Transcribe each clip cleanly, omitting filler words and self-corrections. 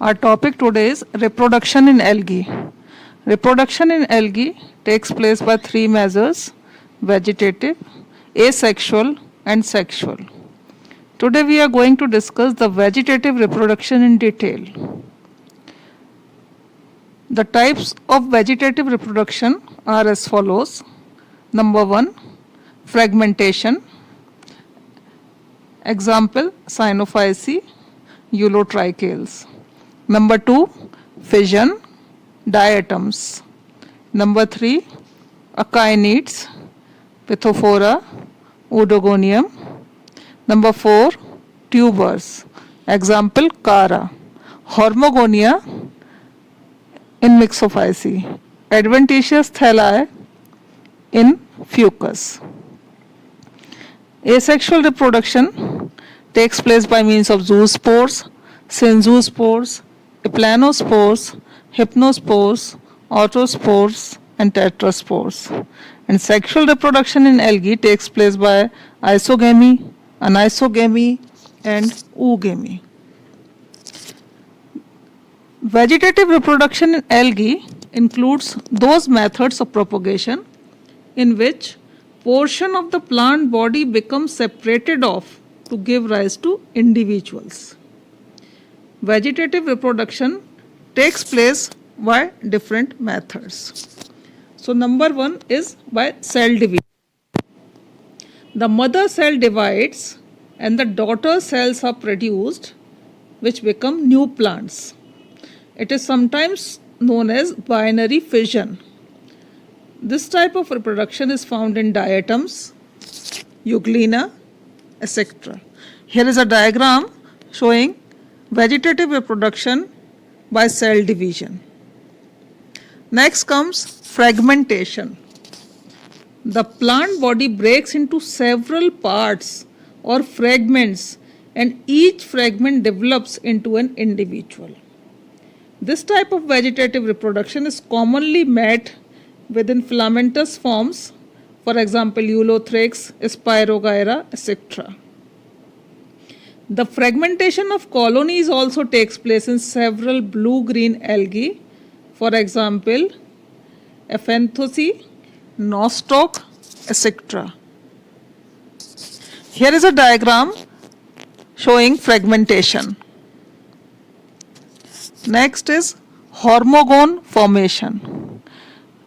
Our topic today is reproduction in algae. Reproduction in algae takes place by three measures: vegetative, asexual, and sexual. Today we are going to discuss the vegetative reproduction in detail. The types of vegetative reproduction are as follows. Number 1, fragmentation. Example, Cyanophyceae, Eulotrichales. Number 2, fission, diatoms. Number 3, achainids, Pithophora, Oedogonium. Number 4, tubers. Example, Chara. Hormogonia in Myxophyceae. Adventitious thalli in Fucus. Asexual reproduction takes place by means of zoospores, synzospores, eplanospores, hypnospores, autospores, and tetraspores. And sexual reproduction in algae takes place by isogamy, anisogamy, and oogamy. Vegetative reproduction in algae includes those methods of propagation in which portion of the plant body becomes separated off to give rise to individuals. Vegetative reproduction takes place by different methods. So number 1 is by cell division. The mother cell divides and the daughter cells are produced, which become new plants. It is sometimes known as binary fission. This type of reproduction is found in diatoms, euglena, etc. Here is a diagram showing vegetative reproduction by cell division. Next comes fragmentation. The plant body breaks into several parts or fragments, and each fragment develops into an individual. This type of vegetative reproduction is commonly met within filamentous forms, for example, Eulothrix, Spirogyra, etc. The fragmentation of colonies also takes place in several blue-green algae, for example, Aphanthosis, Nostoc, etc. Here is a diagram showing fragmentation. Next is hormogone formation.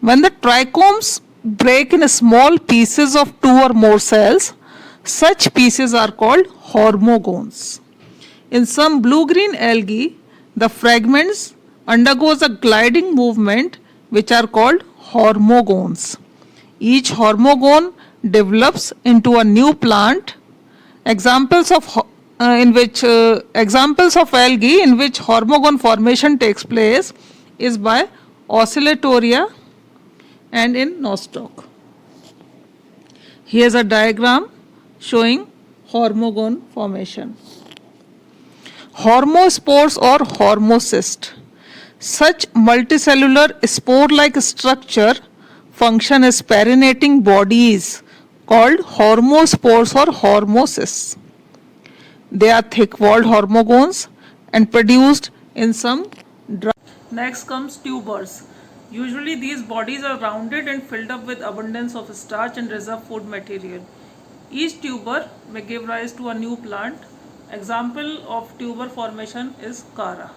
When the trichomes break in small pieces of 2 or more cells, such pieces are called hormogones. In some blue-green algae, the fragments undergoes a gliding movement which are called hormogones. Each hormogone develops into a new plant. Examples of algae in which hormogone formation takes place is by Oscillatoria and in Nostoc. Here is a diagram showing hormogone formation. Hormospores or hormocyst. Such multicellular spore-like structure function as perinating bodies called hormospores or hormocysts. They are thick-walled hormogones and produced in some dry. Next comes tubers. Usually these bodies are rounded and filled up with abundance of starch and reserve food material. Each tuber may give rise to a new plant. Example of tuber formation is Chara.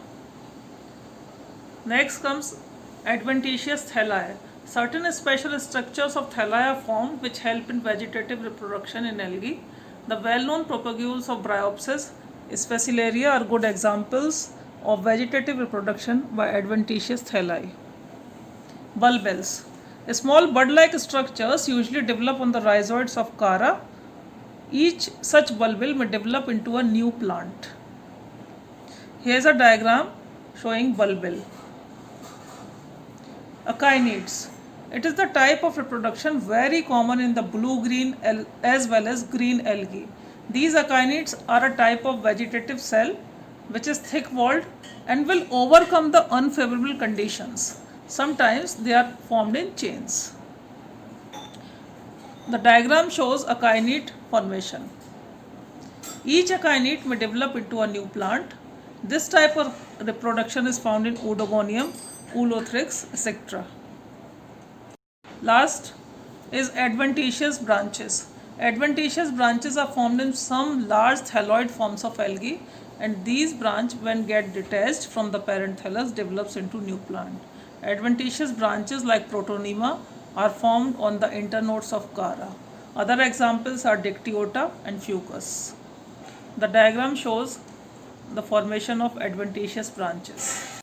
Next comes adventitious thalli. Certain special structures of thalli are formed which help in vegetative reproduction in algae. The well-known propagules of Bryopsis, Specilaria are good examples of vegetative reproduction by adventitious thalli. Bulbils. Small bud-like structures usually develop on the rhizoids of Chara. Each such bulbil may develop into a new plant. Here is a diagram showing bulbil. Achainids. It is the type of reproduction very common in the blue-green as well as green algae. These achainids are a type of vegetative cell which is thick-walled and will overcome the unfavorable conditions. Sometimes they are formed in chains. The diagram shows achainid formation. Each achainid may develop into a new plant. This type of reproduction is found in Oedogonium, Ulothrix, etc. Last is adventitious branches. Adventitious branches are formed in some large thalloid forms of algae, and these branch when get detached from the parent thallus develops into new plant. Adventitious branches like Protonema are formed on the internodes of Chara. Other examples are Dictyota and Fucus. The diagram shows the formation of adventitious branches.